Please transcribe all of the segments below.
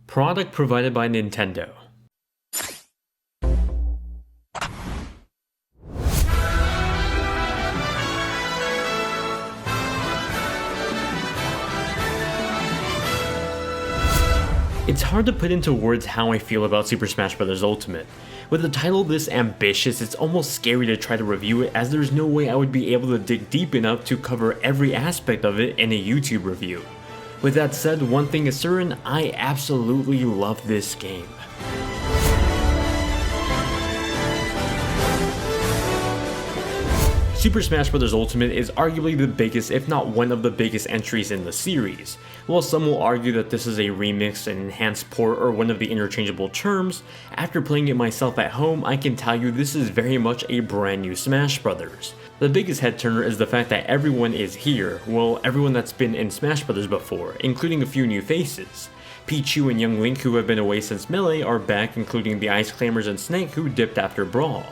Product provided by Nintendo. It's hard to put into words how I feel about Super Smash Bros. Ultimate. With a title this ambitious, it's almost scary to try to review it, as there's no way I would be able to dig deep enough to cover every aspect of it in a YouTube review. With that said, one thing is certain, I absolutely love this game. Super Smash Bros. Ultimate is arguably the biggest, if not one of the biggest entries in the series. While some will argue that this is a remix, an enhanced port, or one of the interchangeable terms, after playing it myself at home, I can tell you this is very much a brand new Smash Bros. The biggest head turner is the fact that everyone is here, well, everyone that's been in Smash Bros. Before, including a few new faces. Pichu and Young Link, who have been away since Melee, are back, including the Ice Clammers and Snake, who dipped after Brawl.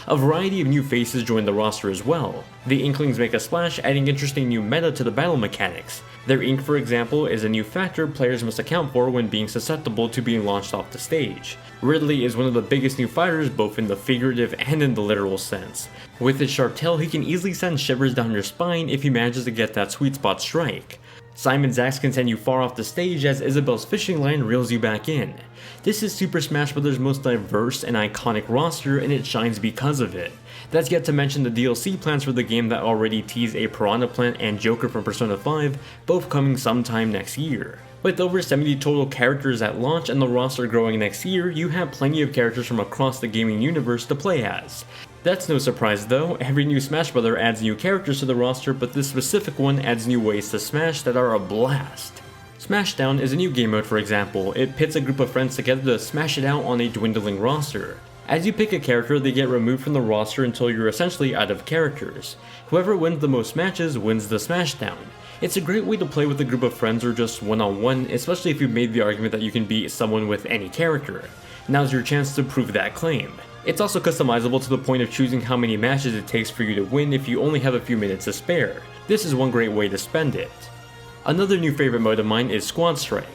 A variety of new faces join the roster as well. The Inklings make a splash, adding interesting new meta to the battle mechanics. Their ink, for example, is a new factor players must account for when being susceptible to being launched off the stage. Ridley is one of the biggest new fighters, both in the figurative and in the literal sense. With his sharp tail, he can easily send shivers down your spine if he manages to get that sweet spot strike. Simon's axe can send you far off the stage as Isabelle's fishing line reels you back in. This is Super Smash Bros. Most diverse and iconic roster, and it shines because of it. That's yet to mention the DLC plans for the game that already tease a Piranha Plant and Joker from Persona 5, both coming sometime next year. With over 70 total characters at launch and the roster growing next year, you have plenty of characters from across the gaming universe to play as. That's no surprise though, every new Smash Brother adds new characters to the roster, but this specific one adds new ways to smash that are a blast. Smashdown is a new game mode, for example. It pits a group of friends together to smash it out on a dwindling roster. As you pick a character, they get removed from the roster until you're essentially out of characters. Whoever wins the most matches wins the Smashdown. It's a great way to play with a group of friends or just one-on-one, especially if you've made the argument that you can beat someone with any character. Now's your chance to prove that claim. It's also customizable to the point of choosing how many matches it takes for you to win if you only have a few minutes to spare. This is one great way to spend it. Another new favorite mode of mine is Squad Strike.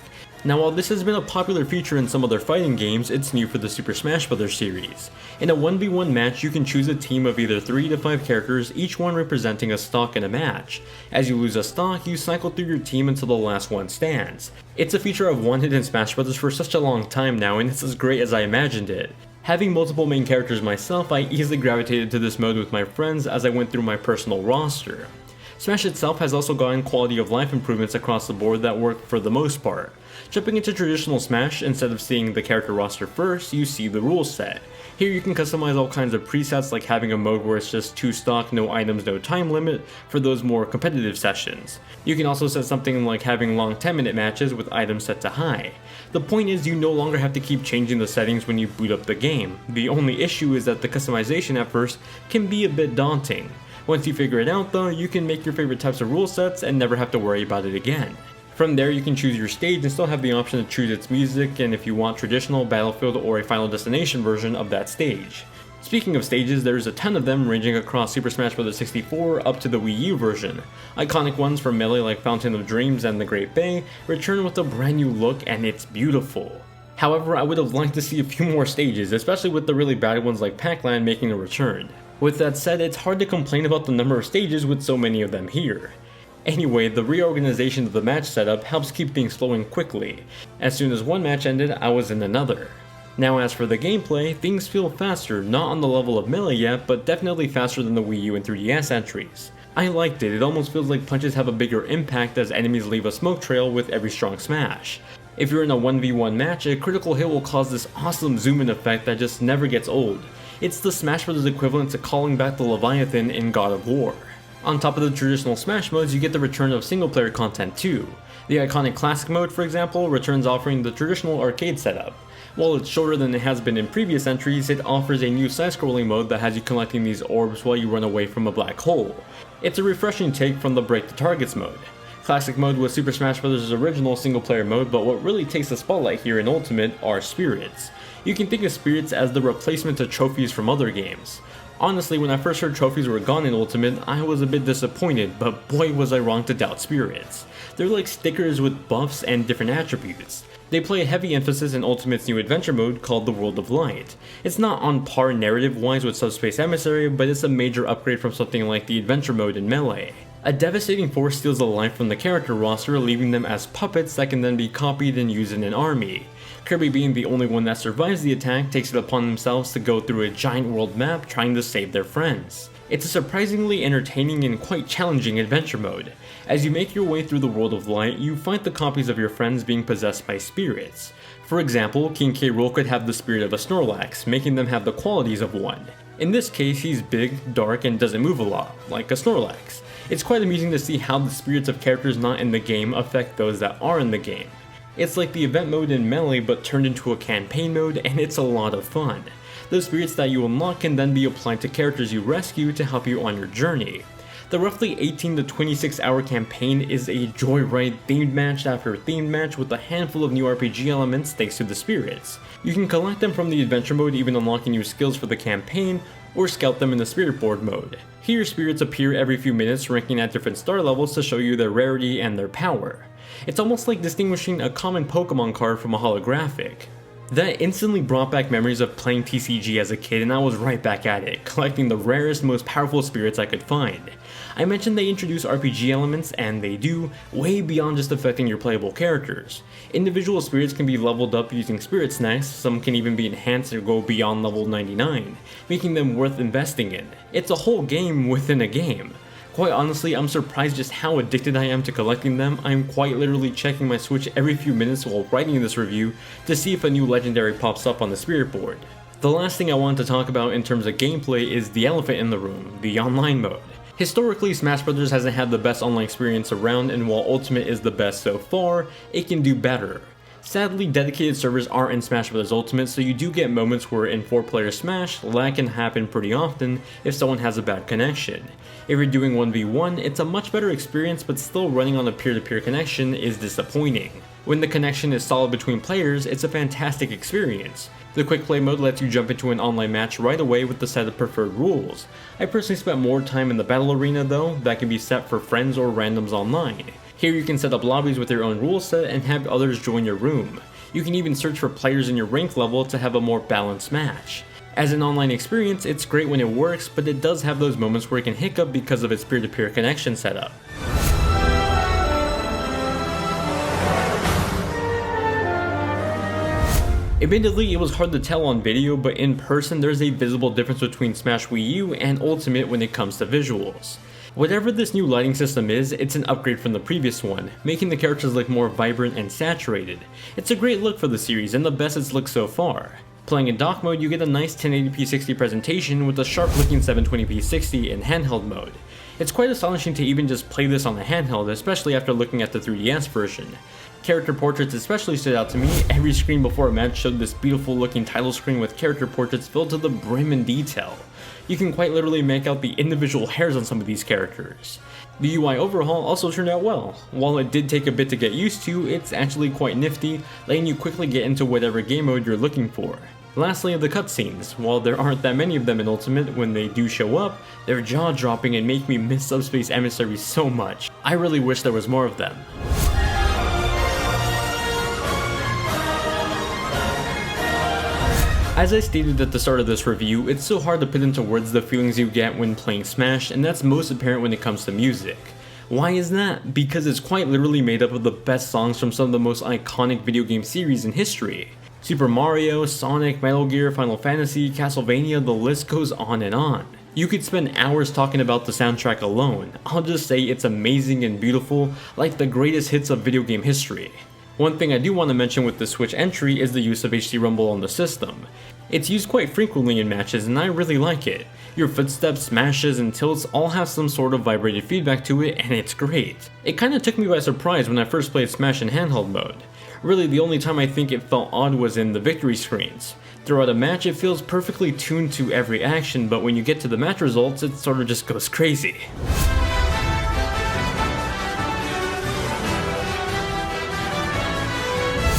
Now while this has been a popular feature in some other fighting games, it's new for the Super Smash Bros. Series. In a 1v1 match, you can choose a team of either 3 to 5 characters, each one representing a stock in a match. As you lose a stock, you cycle through your team until the last one stands. It's a feature I've wanted in Smash Bros. For such a long time now, and it's as great as I imagined it. Having multiple main characters myself, I easily gravitated to this mode with my friends as I went through my personal roster. Smash itself has also gotten quality of life improvements across the board that work for the most part. Jumping into traditional Smash, instead of seeing the character roster first, you see the rules set. Here you can customize all kinds of presets, like having a mode where it's just 2 stock, no items, no time limit for those more competitive sessions. You can also set something like having long 10-minute matches with items set to high. The point is, you no longer have to keep changing the settings when you boot up the game. The only issue is that the customization at first can be a bit daunting. Once you figure it out though, you can make your favorite types of rule sets and never have to worry about it again. From there you can choose your stage and still have the option to choose its music, and if you want traditional, Battlefield, or a Final Destination version of that stage. Speaking of stages, there's a ton of them ranging across Super Smash Bros. 64 up to the Wii U version. Iconic ones from Melee like Fountain of Dreams and the Great Bay return with a brand new look, and it's beautiful. However, I would have liked to see a few more stages, especially with the really bad ones like Pac-Land making a return. With that said, it's hard to complain about the number of stages with so many of them here. Anyway, the reorganization of the match setup helps keep things flowing quickly. As soon as one match ended, I was in another. Now as for the gameplay, things feel faster, not on the level of Melee yet, but definitely faster than the Wii U and 3DS entries. I liked it almost feels like punches have a bigger impact as enemies leave a smoke trail with every strong smash. If you're in a 1v1 match, a critical hit will cause this awesome zoom-in effect that just never gets old. It's the Smash Bros. Equivalent to calling back the Leviathan in God of War. On top of the traditional Smash modes, you get the return of single-player content too. The iconic Classic mode, for example, returns offering the traditional arcade setup. While it's shorter than it has been in previous entries, it offers a new side-scrolling mode that has you collecting these orbs while you run away from a black hole. It's a refreshing take from the Break the Targets mode. Classic mode was Super Smash Bros.'s original single-player mode, but what really takes the spotlight here in Ultimate are spirits. You can think of spirits as the replacement to trophies from other games. Honestly, when I first heard trophies were gone in Ultimate, I was a bit disappointed, but boy was I wrong to doubt spirits. They're like stickers with buffs and different attributes. They play a heavy emphasis in Ultimate's new adventure mode called the World of Light. It's not on par narrative-wise with Subspace Emissary, but it's a major upgrade from something like the adventure mode in Melee. A devastating force steals a life from the character roster, leaving them as puppets that can then be copied and used in an army. Kirby, being the only one that survives the attack, takes it upon themselves to go through a giant world map trying to save their friends. It's a surprisingly entertaining and quite challenging adventure mode. As you make your way through the World of Light, you find the copies of your friends being possessed by spirits. For example, King K. Rool could have the spirit of a Snorlax, making them have the qualities of one. In this case, he's big, dark, and doesn't move a lot, like a Snorlax. It's quite amusing to see how the spirits of characters not in the game affect those that are in the game. It's like the event mode in Melee but turned into a campaign mode, and it's a lot of fun. Those spirits that you unlock can then be applied to characters you rescue to help you on your journey. The roughly 18 to 26 hour campaign is a joyride themed match after themed match with a handful of new RPG elements thanks to the spirits. You can collect them from the adventure mode, even unlocking new skills for the campaign, or scout them in the spirit board mode. Here spirits appear every few minutes, ranking at different star levels to show you their rarity and their power. It's almost like distinguishing a common Pokemon card from a holographic. That instantly brought back memories of playing TCG as a kid, and I was right back at it, collecting the rarest, most powerful spirits I could find. I mentioned they introduce RPG elements, and they do, way beyond just affecting your playable characters. Individual spirits can be leveled up using spirit snacks, some can even be enhanced or go beyond level 99, making them worth investing in. It's a whole game within a game. Quite honestly, I'm surprised just how addicted I am to collecting them. I'm quite literally checking my Switch every few minutes while writing this review to see if a new legendary pops up on the spirit board. The last thing I want to talk about in terms of gameplay is the elephant in the room, the online mode. Historically, Smash Bros. Hasn't had the best online experience around, and while Ultimate is the best so far, it can do better. Sadly, dedicated servers aren't in Smash Bros. Ultimate, so you do get moments where in 4-player Smash, lag can happen pretty often if someone has a bad connection. If you're doing 1v1, it's a much better experience, but still running on a peer-to-peer connection is disappointing. When the connection is solid between players, it's a fantastic experience. The quick play mode lets you jump into an online match right away with the set of preferred rules. I personally spent more time in the battle arena though, that can be set for friends or randoms online. Here you can set up lobbies with your own rule set and have others join your room. You can even search for players in your rank level to have a more balanced match. As an online experience, it's great when it works, but it does have those moments where it can hiccup because of its peer-to-peer connection setup. Admittedly, it was hard to tell on video, but in person there's a visible difference between Smash Wii U and Ultimate when it comes to visuals. Whatever this new lighting system is, it's an upgrade from the previous one, making the characters look more vibrant and saturated. It's a great look for the series and the best it's looked so far. Playing in dock mode, you get a nice 1080p 60 presentation with a sharp looking 720p 60 in handheld mode. It's quite astonishing to even just play this on the handheld, especially after looking at the 3DS version. Character portraits especially stood out to me. Every screen before a match showed this beautiful looking title screen with character portraits filled to the brim in detail. You can quite literally make out the individual hairs on some of these characters. The UI overhaul also turned out well. While it did take a bit to get used to, it's actually quite nifty, letting you quickly get into whatever game mode you're looking for. Lastly, the cutscenes. While there aren't that many of them in Ultimate, when they do show up, they're jaw-dropping and make me miss Subspace Emissary so much. I really wish there was more of them. As I stated at the start of this review, it's so hard to put into words the feelings you get when playing Smash, and that's most apparent when it comes to music. Why is that? Because it's quite literally made up of the best songs from some of the most iconic video game series in history. Super Mario, Sonic, Metal Gear, Final Fantasy, Castlevania, the list goes on and on. You could spend hours talking about the soundtrack alone. I'll just say it's amazing and beautiful, like the greatest hits of video game history. One thing I do want to mention with the Switch entry is the use of HD Rumble on the system. It's used quite frequently in matches and I really like it. Your footsteps, smashes, and tilts all have some sort of vibrated feedback to it and it's great. It kinda took me by surprise when I first played Smash in handheld mode. Really, the only time I think it felt odd was in the victory screens. Throughout a match, it feels perfectly tuned to every action, but when you get to the match results, it sort of just goes crazy.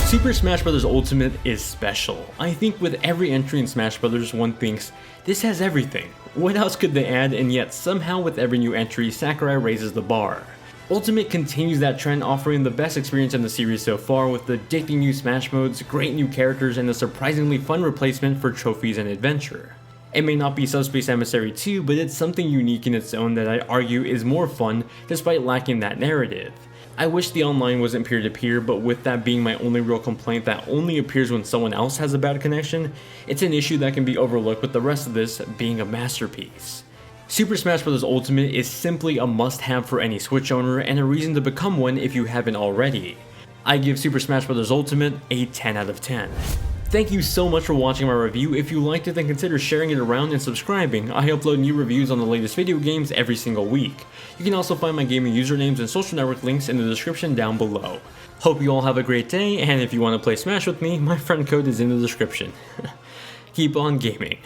Super Smash Bros. Ultimate is special. I think with every entry in Smash Bros. One thinks, this has everything. What else could they add? And yet somehow with every new entry, Sakurai raises the bar. Ultimate continues that trend, offering the best experience in the series so far with addicting new Smash modes, great new characters, and a surprisingly fun replacement for trophies and adventure. It may not be Subspace Emissary 2, but it's something unique in its own that I argue is more fun despite lacking that narrative. I wish the online wasn't peer-to-peer, but with that being my only real complaint that only appears when someone else has a bad connection, it's an issue that can be overlooked with the rest of this being a masterpiece. Super Smash Bros. Ultimate is simply a must-have for any Switch owner and a reason to become one if you haven't already. I give Super Smash Bros. Ultimate a 10 out of 10. Thank you so much for watching my review. If you liked it, then consider sharing it around and subscribing. I upload new reviews on the latest video games every single week. You can also find my gaming usernames and social network links in the description down below. Hope you all have a great day, and if you want to play Smash with me, my friend code is in the description. Keep on gaming.